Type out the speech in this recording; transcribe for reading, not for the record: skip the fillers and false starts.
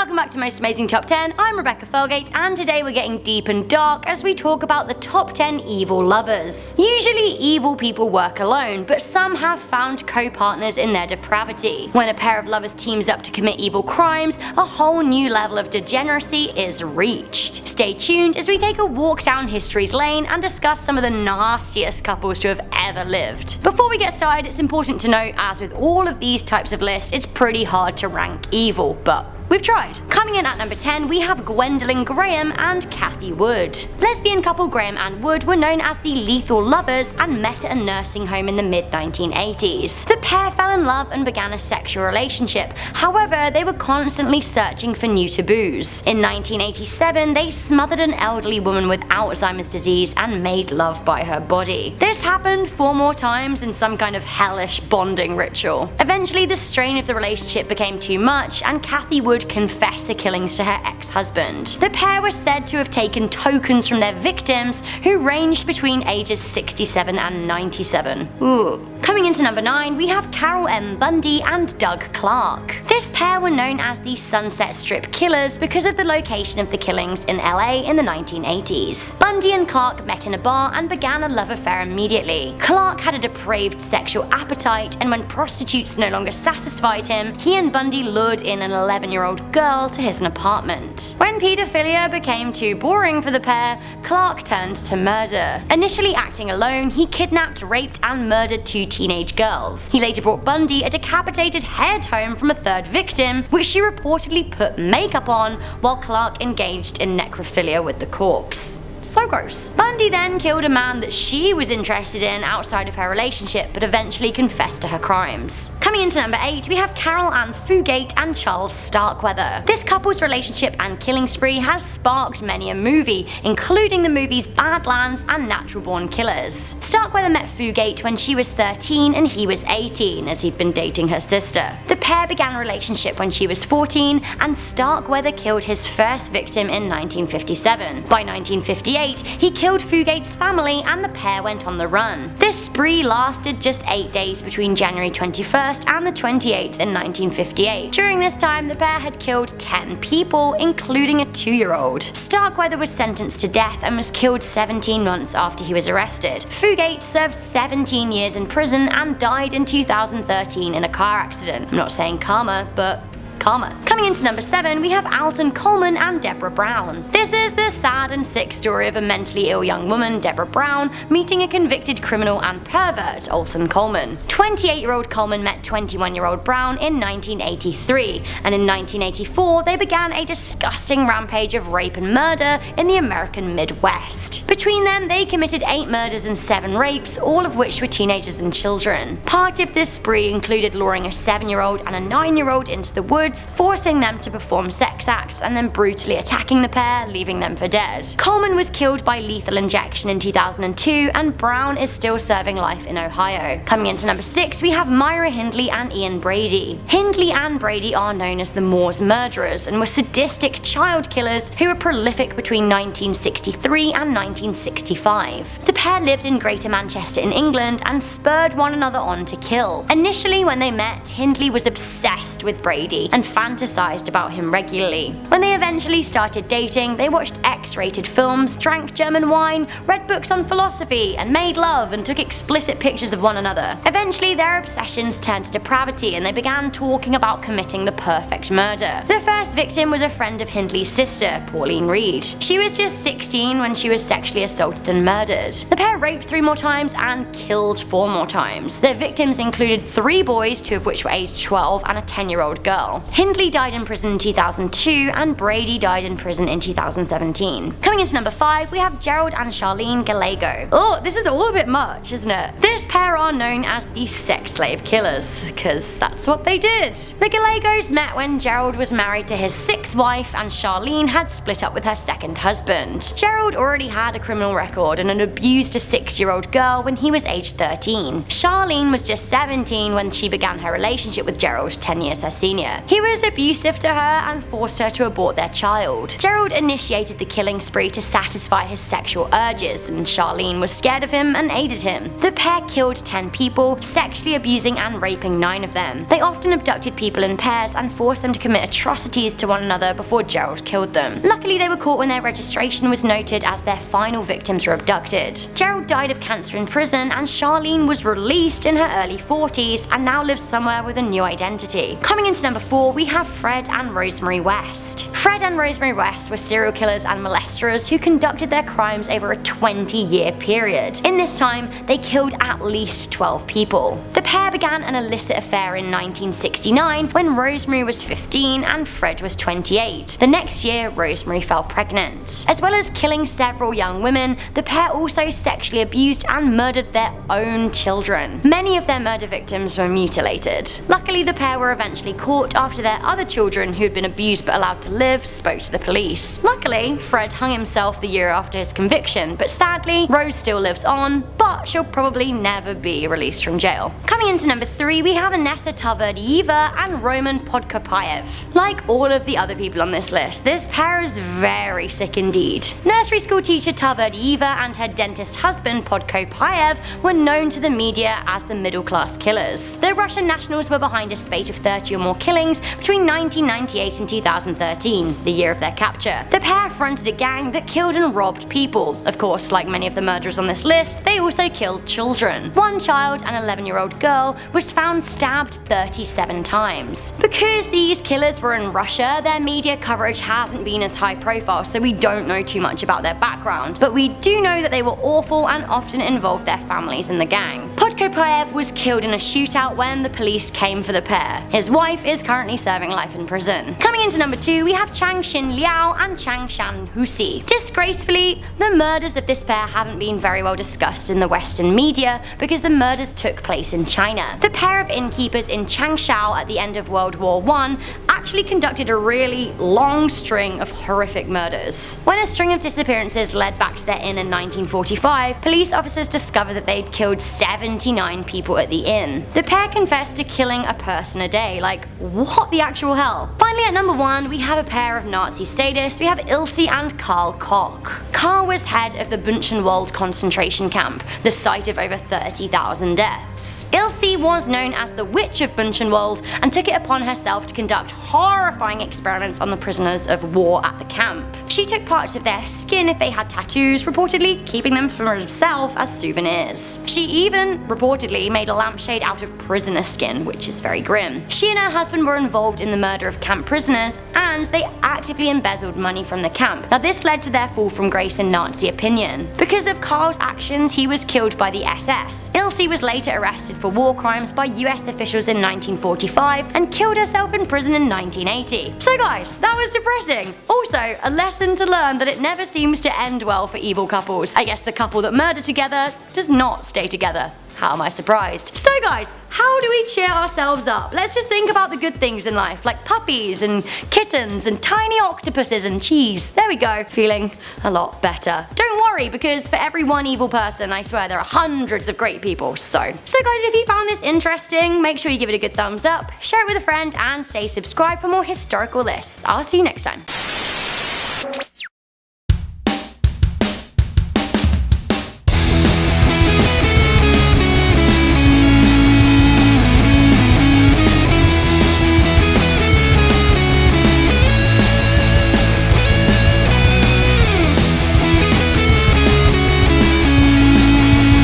welcome back to Most Amazing Top 10. I'm Rebecca Felgate, and today we're getting deep and dark as we talk about the top 10 evil lovers. Usually evil people work alone, but some have found co-partners in their depravity. When a pair of lovers teams up to commit evil crimes, a whole new level of degeneracy is reached. Stay tuned as we take a walk down history's lane and discuss some of the nastiest couples to have ever lived. Before we get started, it's important to note, as with all of these types of lists, it's pretty hard to rank evil, but we've tried. Coming in at number 10, we have Gwendolyn Graham and Cathy Wood. Lesbian couple Graham and Wood were known as the Lethal Lovers and met at a nursing home in the mid-1980s. The pair fell in love and began a sexual relationship, however they were constantly searching for new taboos. In 1987, they smothered an elderly woman with Alzheimer's disease and made love by her body. This happened 4 more times in some kind of hellish bonding ritual. Eventually the strain of the relationship became too much and Cathy Wood confess the killings to her ex-husband. The pair were said to have taken tokens from their victims, who ranged between ages 67 and 97. Ooh. Coming into number 9, we have Caril M. Bundy and Doug Clark. This pair were known as the Sunset Strip Killers because of the location of the killings in LA in the 1980s. Bundy and Clark met in a bar and began a love affair immediately. Clark had a depraved sexual appetite, and when prostitutes no longer satisfied him, he and Bundy lured in an 11-year-old girl to his apartment. When pedophilia became too boring for the pair, Clark turned to murder. Initially acting alone, he kidnapped, raped, and murdered 2 teenage girls. He later brought Bundy a decapitated head home from a 3rd victim, which she reportedly put makeup on, while Clark engaged in necrophilia with the corpse. So gross. Bundy then killed a man that she was interested in outside of her relationship, but eventually confessed to her crimes. Coming into number 8, we have Caril and Fugate and Charles Starkweather. This couple's relationship and killing spree has sparked many a movie, including the movies Badlands and Natural Born Killers. Starkweather met Fugate when she was 13 and he was 18, as he'd been dating her sister. The pair began a relationship when she was 14, and Starkweather killed his first victim in 1957. By 1958, he killed Fugate's family and the pair went on the run. This spree lasted just 8 days between January 21st and the 28th in 1958. During this time, the pair had killed 10 people, including a 2-year-old. Starkweather was sentenced to death and was killed 17 months after he was arrested. Fugate served 17 years in prison and died in 2013 in a car accident. I'm not saying karma, but karma. Coming into number 7, we have Alton, Coleman and Debra Brown. This is the sad and sick story of a mentally ill young woman, Debra Brown, meeting a convicted criminal and pervert, Alton Coleman. 28-year-old Coleman met 21-year-old Brown in 1983, and in 1984 they began a disgusting rampage of rape and murder in the American Midwest. Between them, they committed 8 murders and 7 rapes, all of which were teenagers and children. Part of this spree included luring a 7-year-old and a 9-year-old into the woods, forcing them to perform sex acts and then brutally attacking the pair, leaving them for dead. Coleman was killed by lethal injection in 2002, and Brown is still serving life in Ohio. Coming into number 6, we have Myra Hindley and Ian Brady. Hindley and Brady are known as the Moors murderers and were sadistic child killers who were prolific between 1963 and 1965. The pair lived in Greater Manchester in England and spurred one another on to kill. Initially, when they met, Hindley was obsessed with Brady and fantasized about him regularly. When they eventually started dating, they watched X-rated films, drank German wine, read books on philosophy, and made love and took explicit pictures of one another. Eventually, their obsessions turned to depravity and they began talking about committing the perfect murder. The first victim was a friend of Hindley's sister, Pauline Reed. She was just 16 when she was sexually assaulted and murdered. The pair raped 3 more times and killed 4 more times. Their victims included 3 boys, 2 of which were aged 12, and a 10-year-old girl. Hindley died in prison in 2002 and Brady died in prison in 2017. Coming into number 5, we have Gerald and Charlene Gallego. Oh, this is all a bit much, isn't it? This pair are known as the sex slave killers, because that's what they did. The Gallegos met when Gerald was married to his 6th wife and Charlene had split up with her 2nd husband. Gerald already had a criminal record and had abused a 6-year-old girl when he was aged 13. Charlene was just 17 when she began her relationship with Gerald, 10 years her senior. He He was abusive to her and forced her to abort their child. Gerald initiated the killing spree to satisfy his sexual urges, and Charlene was scared of him and aided him. The pair killed 10 people, sexually abusing and raping 9 of them. They often abducted people in pairs and forced them to commit atrocities to one another before Gerald killed them. Luckily, they were caught when their registration was noted as their final victims were abducted. Gerald died of cancer in prison, and Charlene was released in her early 40s and now lives somewhere with a new identity. Coming into number 4, we have Fred and Rosemary West. Fred and Rosemary West were serial killers and molesters who conducted their crimes over a 20-year period. In this time, they killed at least 12 people. The pair began an illicit affair in 1969 when Rosemary was 15 and Fred was 28. The next year, Rosemary fell pregnant. As well as killing several young women, the pair also sexually abused and murdered their own children. Many of their murder victims were mutilated. Luckily, the pair were eventually caught after their other children who had been abused but allowed to live spoke to the police. Luckily, Fred hung himself the year after his conviction, but sadly, Rose still lives on, but she'll probably never be released from jail. Coming into number 3, we have Inessa Tarverdiyeva and Roman Podkopayev. Like all of the other people on this list, this pair is very sick indeed. Nursery school teacher Tarverdiyeva and her dentist husband Podkopayev were known to the media as the middle-class killers. The Russian nationals were behind a spate of 30 or more killings between 1998 and 2013, the year of their capture. The pair fronted a gang that killed and robbed people. Of course, like many of the murderers on this list, they also killed children. One child, an 11-year-old girl, was found stabbed 37 times. Because these killers were in Russia, their media coverage hasn't been as high profile, so we don't know too much about their background, but we do know that they were awful and often involved their families in the gang. Podkopayev was killed in a shootout when the police came for the pair. His wife is currently serving life in prison. Coming into number 2, we have Chang Xin Liao and Chang Shan Husi. Disgracefully, the murders of this pair haven't been very well discussed in the Western media because the murders took place in China. The pair of innkeepers in Changsha at the end of World War I actually conducted a really long string of horrific murders. When a string of disappearances led back to their inn in 1945, police officers discovered that they'd killed 79 people at the inn. The pair confessed to killing a person a day. Like, what the actual hell? Finally, at number 1, we have a pair of Nazi status. We have Ilse and Karl Koch. Karl was head of the Buchenwald concentration camp, the site of over 30,000 deaths. Ilse was known as the Witch of Buchenwald and took it upon herself to conduct horrifying experiments on the prisoners of war at the camp. She took parts of their skin if they had tattoos, reportedly keeping them for herself as souvenirs. She even reportedly made a lampshade out of prisoner skin, which is very grim. She and her husband were involved in the murder of camp prisoners, and they actively embezzled money from the camp. Now this led to their fall from grace in Nazi opinion. Because of Karl's actions, he was killed by the SS. Ilse was later arrested for war crimes by US officials in 1945 and killed herself in prison in 1980. So guys, that was depressing. Also, a lesson to learn that it never seems to end well for evil couples. I guess the couple that murder together does not stay together. How am I surprised? So guys, how do we cheer ourselves up? Let's just think about the good things in life, like puppies and kittens and tiny octopuses and cheese. There we go, feeling a lot better. Don't worry, because for every one evil person, I swear there are hundreds of great people. So guys, if you found this interesting, make sure you give it a good thumbs up, share it with a friend, and stay subscribed for more historical lists. I'll see you next time.